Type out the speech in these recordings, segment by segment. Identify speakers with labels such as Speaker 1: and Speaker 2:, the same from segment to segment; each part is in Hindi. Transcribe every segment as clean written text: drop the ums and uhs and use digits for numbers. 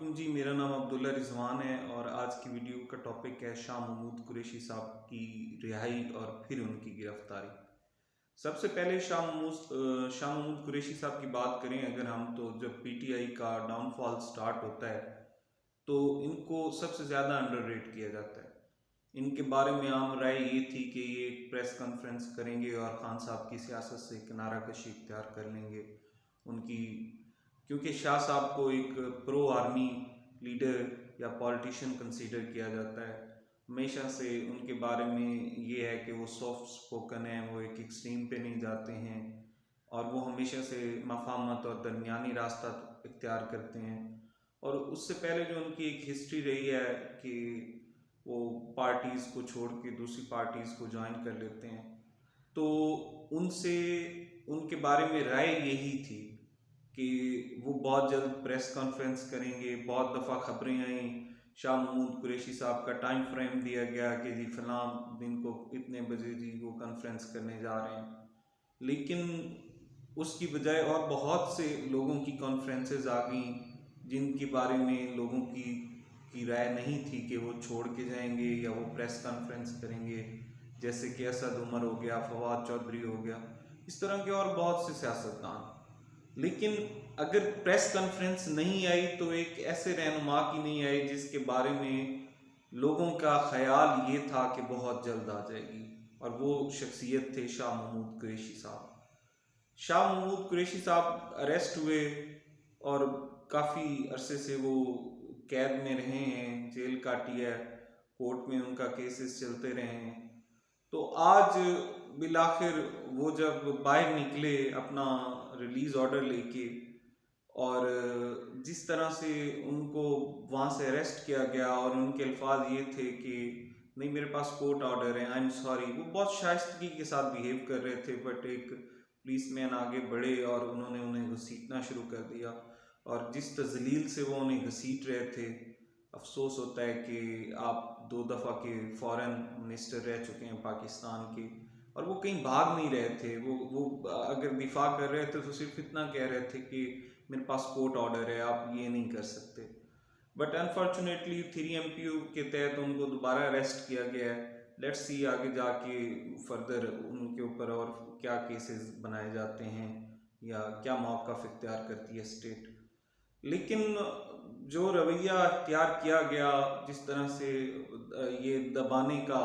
Speaker 1: वालेकुम जी। मेरा नाम अब्दुल्ला रिजवान है और आज की वीडियो का टॉपिक है शाह महमूद कुरैशी साहब की रिहाई और फिर उनकी गिरफ्तारी। सबसे पहले शाह महमूद कुरैशी साहब की बात करें अगर हम, तो जब पीटीआई का डाउनफॉल स्टार्ट होता है तो इनको सबसे ज़्यादा अंडररेट किया जाता है। इनके बारे में आम राय ये थी कि ये एक प्रेस कॉन्फ्रेंस करेंगे और खान साहब की सियासत से किनारा कशी इख्तियार कर लेंगे। उनकी, क्योंकि शाह साहब को एक प्रो आर्मी लीडर या पॉलिटिशियन कंसीडर किया जाता है, हमेशा से उनके बारे में ये है कि वो सॉफ्ट स्पोकन है, वो एक एक्सट्रीम पे नहीं जाते हैं और वो हमेशा से मफाहमत और दरमियानी रास्ता इख्तियार करते हैं। और उससे पहले जो उनकी एक हिस्ट्री रही है कि वो पार्टीज़ को छोड़ के दूसरी पार्टीज़ को ज्वाइन कर लेते हैं, तो उनसे उनके बारे में राय यही थी कि वो बहुत जल्द प्रेस कॉन्फ्रेंस करेंगे। बहुत दफ़ा खबरें आई, शाह महमूद कुरैशी साहब का टाइम फ्रेम दिया गया कि जी फलां दिन को इतने बजे जी वो कॉन्फ्रेंस करने जा रहे हैं, लेकिन उसकी बजाय और बहुत से लोगों की कॉन्फ्रेंसेस आ गई जिनके बारे में लोगों की राय नहीं थी कि वो छोड़ के जाएंगे या वो प्रेस कॉन्फ्रेंस करेंगे, जैसे कि असद उमर हो गया, फवाद चौधरी हो गया, इस तरह के और बहुत से सियासतदान। लेकिन अगर प्रेस कॉन्फ्रेंस नहीं आई तो एक ऐसे रहनुमा की नहीं आई जिसके बारे में लोगों का ख्याल ये था कि बहुत जल्द आ जाएगी, और वो शख्सियत थे शाह महमूद कुरैशी साहब। शाह महमूद कुरैशी साहब अरेस्ट हुए और काफ़ी अरसे से वो कैद में रहे हैं, जेल काटी है, कोर्ट में उनका केसेस चलते रहे हैं। तो आज बिलाखिर वो जब बाहर निकले अपना रिलीज़ ऑर्डर लेके, और जिस तरह से उनको वहाँ से अरेस्ट किया गया और उनके अल्फाज ये थे कि नहीं मेरे पास कोर्ट ऑर्डर है, आई एम सॉरी, वो बहुत शाइस्तगी के साथ बिहेव कर रहे थे, बट एक पुलिसमैन आगे बढ़े और उन्होंने उन्हें घसीटना शुरू कर दिया। और जिस तजलील से वो उन्हें घसीट रहे थे, अफसोस होता है कि आप 2 दफ़ा के फॉरेन मिनिस्टर रह चुके हैं पाकिस्तान के, और वो कहीं भाग नहीं रहे थे। वो अगर दिफा कर रहे थे तो सिर्फ इतना कह रहे थे कि मेरे पास कोर्ट ऑर्डर है, आप ये नहीं कर सकते। बट अनफॉर्चुनेटली 3MPU के तहत उनको दोबारा अरेस्ट किया गया है। लेट्स सी आगे जाके फर्दर उनके ऊपर और क्या केसेस बनाए जाते हैं या क्या मौक़िफ़ इख्तियार करती है स्टेट। लेकिन जो रवैया इख्तियार किया गया, जिस तरह से ये दबाने का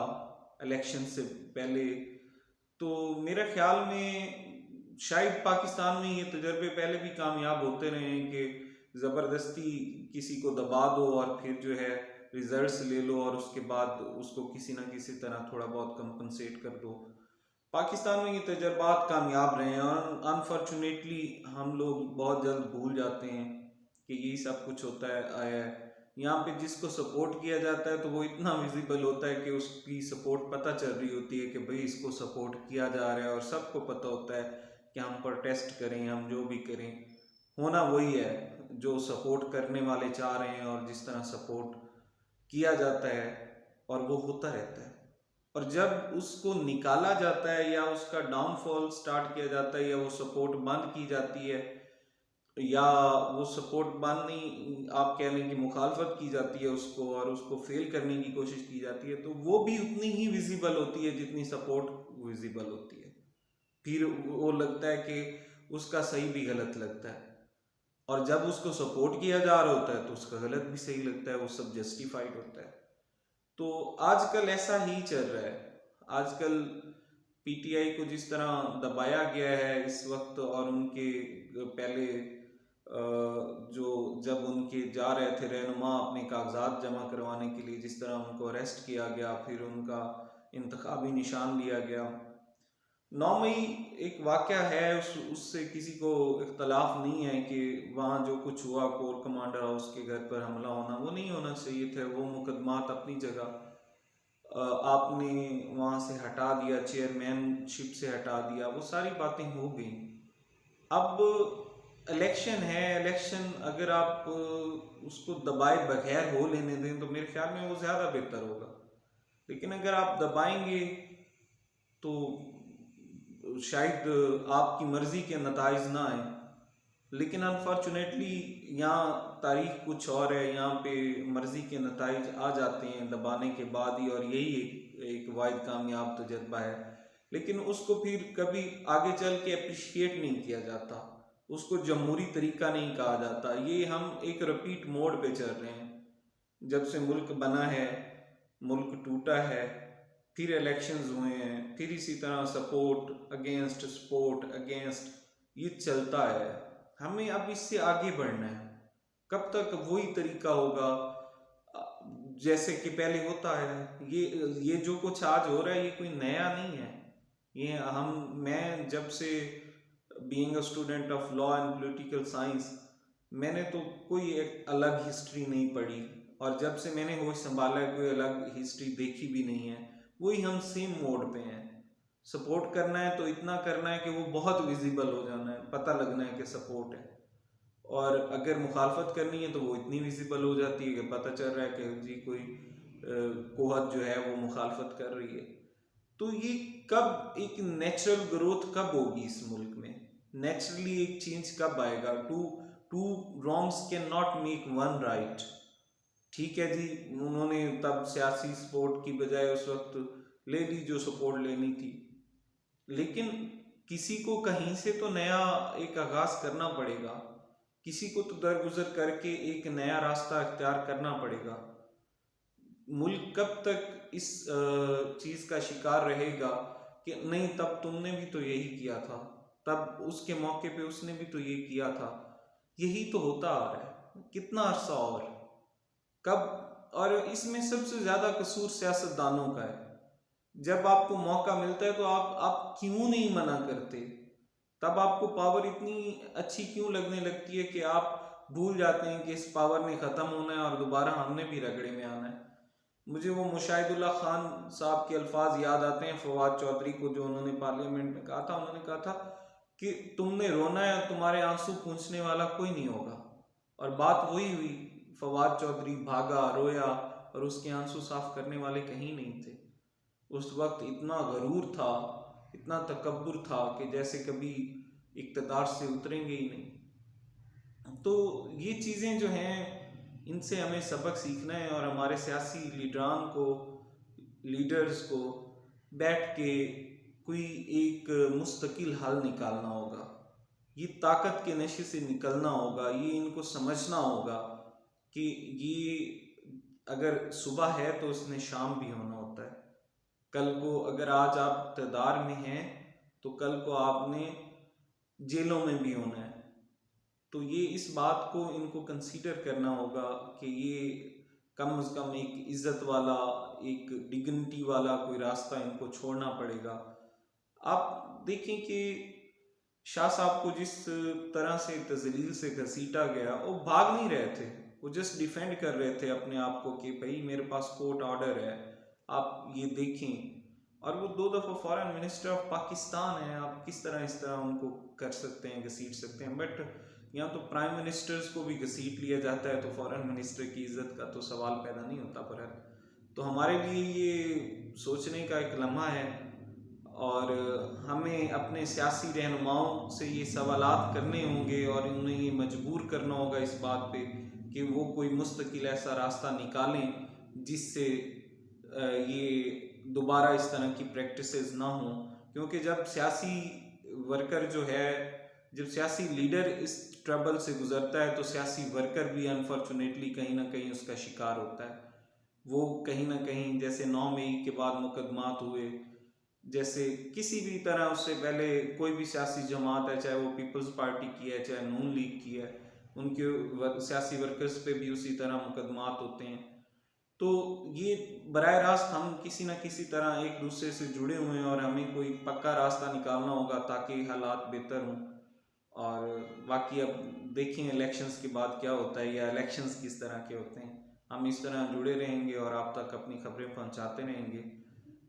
Speaker 1: इलेक्शन से पहले, तो मेरे ख्याल में शायद पाकिस्तान में ये तजर्बे पहले भी कामयाब होते रहे हैं कि ज़बरदस्ती किसी को दबा दो और फिर जो है रिजल्ट्स ले लो और उसके बाद उसको किसी ना किसी तरह थोड़ा बहुत कंपनसेट कर दो। पाकिस्तान में ये तजर्बात कामयाब रहे हैं और अनफॉर्चुनेटली हम लोग बहुत जल्द भूल जाते हैं कि यही सब कुछ होता है आया है। यहाँ पे जिसको सपोर्ट किया जाता है तो वो इतना विजिबल होता है कि उसकी सपोर्ट पता चल रही होती है कि भाई इसको सपोर्ट किया जा रहा है, और सबको पता होता है कि हम प्रोटेस्ट करें, हम जो भी करें, होना वही है जो सपोर्ट करने वाले चाह रहे हैं और जिस तरह सपोर्ट किया जाता है, और वो होता रहता है। और जब उसको निकाला जाता है या उसका डाउनफॉल स्टार्ट किया जाता है या वो सपोर्ट बंद की जाती है, या वो सपोर्ट बंद नहीं, आप कह लें कि मुखालफत की जाती है उसको और उसको फेल करने की कोशिश की जाती है, तो वो भी उतनी ही विजिबल होती है जितनी सपोर्ट विजिबल होती है। फिर वो लगता है कि उसका सही भी गलत लगता है, और जब उसको सपोर्ट किया जा रहा होता है तो उसका गलत भी सही लगता है, वो सब जस्टिफाइड होता है। तो आजकल ऐसा ही चल रहा है। आजकल पीटीआई को जिस तरह दबाया गया है इस वक्त, और उनके पहले जो जब उनके जा रहे थे रहनुमा अपने कागजात जमा करवाने के लिए, जिस तरह उनको अरेस्ट किया गया, फिर उनका इंतखाबी निशान लिया गया। 9 मई एक वाक़या है, उससे किसी को इख्तलाफ नहीं है कि वहाँ जो कुछ हुआ कोर कमांडर हाउस के घर पर हमला होना, वो नहीं होना चाहिए था। वो मुकदमात अपनी जगह, आपने वहाँ से हटा दिया, चेयरमैनशिप से हटा दिया, वो सारी बातें हो गई। अब इलेक्शन है, इलेक्शन अगर आप उसको दबाए बगैर हो लेने दें तो मेरे ख्याल में वो ज़्यादा बेहतर होगा। लेकिन अगर आप दबाएंगे तो शायद आपकी मर्ज़ी के नताइज ना आए। लेकिन अनफॉर्चुनेटली यहाँ तारीख कुछ और है, यहाँ पे मर्जी के नताइज आ जाते हैं दबाने के बाद ही, और यही एक वाहिद कामयाब तजर्बा है। लेकिन उसको फिर कभी आगे चल के अप्रिशिएट नहीं किया जाता, उसको जमहूरी तरीका नहीं कहा जाता। ये हम एक रिपीट मोड पे चल रहे हैं। जब से मुल्क बना है, मुल्क टूटा है, फिर इलेक्शंस हुए हैं, फिर इसी तरह सपोर्ट अगेंस्ट सपोर्ट अगेंस्ट, ये चलता है। हमें अब इससे आगे बढ़ना है। कब तक वही तरीका होगा जैसे कि पहले होता है? ये जो कुछ आज हो रहा है ये कोई नया नहीं है। ये मैं जब से being a student of law and political science, मैंने तो कोई एक अलग हिस्ट्री नहीं पढ़ी, और जब से मैंने होश संभाला है कोई अलग हिस्ट्री देखी भी नहीं है। वही हम सेम मोड पे हैं। सपोर्ट करना है तो इतना करना है कि वो बहुत विजिबल हो जाना है, पता लगना है कि सपोर्ट है, और अगर मुखालफत करनी है तो वो इतनी विजिबल हो जाती है कि पता चल रहा है कि जी कोई कोहत जो है वो मुखालफत कर रही है। तो ये कब एक नेचुरल ग्रोथ कब होगी इस मुल्क में? नेचुरली एक चेंज कब आएगा? Two two wrongs can not make one right. ठीक है जी, उन्होंने तब सियासी सपोर्ट की बजाय उस वक्त ले ली जो सपोर्ट लेनी थी, लेकिन किसी को कहीं से तो नया एक आगाज करना पड़ेगा, किसी को तो दरगुजर करके एक नया रास्ता अख्तियार करना पड़ेगा। मुल्क कब तक इस चीज का शिकार रहेगा कि नहीं तब तुमने भी तो यही किया था, तब उसके मौके पे उसने भी तो ये किया था, यही तो होता आ रहा है कितना अरसा और कब? और इसमें सबसे ज्यादा कसूर सियासतदानों का है। जब आपको मौका मिलता है तो आप क्यों नहीं मना करते? तब आपको पावर इतनी अच्छी क्यों लगने लगती है कि आप भूल जाते हैं कि इस पावर ने ख़त्म होना है और दोबारा हमने भी रगड़े में आना है। मुझे वो मुशाहिदुल्लाह खान साहब के अल्फाज याद आते हैं फवाद चौधरी को, जो उन्होंने पार्लियामेंट में कहा था। उन्होंने कहा था कि तुमने रोना है, तुम्हारे आंसू पूंछने वाला कोई नहीं होगा। और बात वही हुई, फवाद चौधरी भागा, रोया, और उसके आंसू साफ करने वाले कहीं नहीं थे। उस वक्त इतना गरूर था, इतना तकब्बुर था कि जैसे कभी इक़्तिदार से उतरेंगे ही नहीं। तो ये चीज़ें जो हैं इनसे हमें सबक सीखना है, और हमारे सियासी लीडर्स को बैठ के कोई एक मुस्तकिल हल निकालना होगा। ये ताकत के नशे से निकलना होगा। ये इनको समझना होगा कि ये अगर सुबह है तो उसने शाम भी होना होता है। कल को अगर आज आप इक़्तिदार में हैं तो कल को आपने जेलों में भी होना है। तो ये इस बात को इनको कंसीडर करना होगा कि ये कम से कम एक इज्जत वाला, एक डिग्निटी वाला कोई रास्ता इनको छोड़ना पड़ेगा। आप देखें कि शाह साहब को जिस तरह से तजलील से घसीटा गया, वो भाग नहीं रहे थे, वो जस्ट डिफेंड कर रहे थे अपने आप को कि भाई मेरे पास कोर्ट ऑर्डर है, आप ये देखें। और वो 2 दफ़ा फॉरेन मिनिस्टर ऑफ पाकिस्तान है, आप किस तरह इस तरह उनको कर सकते हैं, घसीट सकते हैं? बट यहाँ तो प्राइम मिनिस्टर्स को भी घसीट लिया जाता है, तो फॉरेन मिनिस्टर की इज्जत का तो सवाल पैदा नहीं होता। पर तो हमारे लिए ये सोचने का एक लम्हा है, और हमें अपने सियासी रहनुमाओं से ये सवालात करने होंगे, और उन्हें ये मजबूर करना होगा इस बात पे कि वो कोई मुस्तकिल ऐसा रास्ता निकालें जिससे ये दोबारा इस तरह की प्रैक्टिसेस ना हों। क्योंकि जब सियासी वर्कर जो है, जब सियासी लीडर इस ट्रबल से गुजरता है तो सियासी वर्कर भी अनफॉर्चुनेटली कहीं ना कहीं उसका शिकार होता है। वो कहीं ना कहीं, जैसे 9 मई के बाद मुकदमात हुए, जैसे किसी भी तरह उससे पहले कोई भी सियासी जमात है, चाहे वो पीपल्स पार्टी की है, चाहे नून लीग की है, उनके सियासी वर्कर्स पे भी उसी तरह मुकदमात होते हैं। तो ये बराह रास्त हम किसी न किसी तरह एक दूसरे से जुड़े हुए हैं, और हमें कोई पक्का रास्ता निकालना होगा ताकि हालात बेहतर हों। और बाकी अब देखें इलेक्शंस के बाद क्या होता है, या इलेक्शंस किस तरह के होते हैं। हम इस तरह जुड़े रहेंगे और आप तक अपनी खबरें पहुंचाते रहेंगे।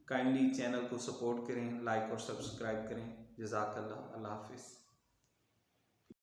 Speaker 1: काइंडली चैनल को सपोर्ट करें, लाइक और सब्सक्राइब करें। जज़ाकल्लाह, अल्लाह हाफिज़।